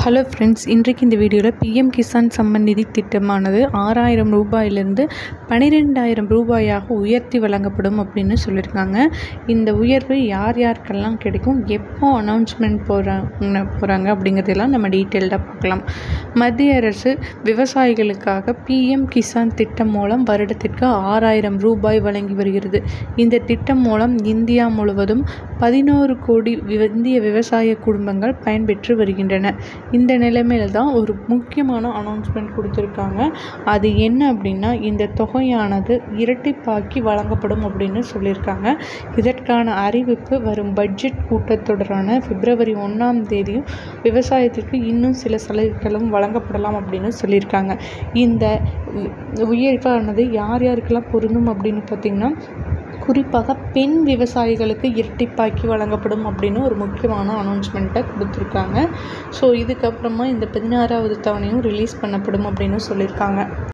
Hello friends, இன்றைக்கு இந்த வீடியோவில் பிஎம் கிசான் சம்மன் நிதி திட்டமானது 6000 ரூபாயிலிருந்து 12000 ரூபாயாக உயர்த்தி வழங்கப்படும் அப்படின்னு சொல்லியிருக்காங்க. இந்த உயர்வு யார் யாருக்கெல்லாம் கிடைக்கும், எப்போ அனௌன்ஸ்மெண்ட் போகிறாங்க அப்படிங்கிறதெல்லாம் நம்ம டீட்டெயில்டாக பார்க்கலாம். மத்திய அரசு விவசாயிகளுக்காக பிஎம் கிசான் திட்டம் மூலம் வருடத்திற்கு 6000 ரூபாய் வழங்கி வருகிறது. இந்த திட்டம் மூலம் இந்தியா முழுவதும் 11 கோடி இந்திய விவசாய குடும்பங்கள் பயன்பெற்று வருகின்றன. இந்த நிலைமையில் தான் ஒரு முக்கியமான அனௌன்ஸ்மெண்ட் கொடுத்துருக்காங்க. அது என்ன அப்படின்னா, இந்த தொகையானது இரட்டிப்பாக்கி வழங்கப்படும் அப்படின்னு சொல்லியிருக்காங்க. இதற்கான அறிவிப்பு வரும் பட்ஜெட் கூட்டத்தொடரான பிப்ரவரி 1ஆம் தேதியும் விவசாயத்திற்கு இன்னும் சில சலுகைகளும் வழங்கப்படலாம் அப்படின்னு சொல்லியிருக்காங்க. இந்த உயர்வானது யார் யாருக்கெல்லாம் பொருந்தும் அப்படின்னு பார்த்திங்கன்னா, குறிப்பாக பெண் விவசாயிகளுக்கு இரட்டிப்பாக்கி வழங்கப்படும் அப்படின்னு ஒரு முக்கியமான அனௌன்ஸ்மெண்ட்டை கொடுத்துருக்காங்க. ஸோ இதுக்கப்புறமா இந்த 16வது தவணையும் ரிலீஸ் பண்ணப்படும் அப்படின்னு சொல்லியிருக்காங்க.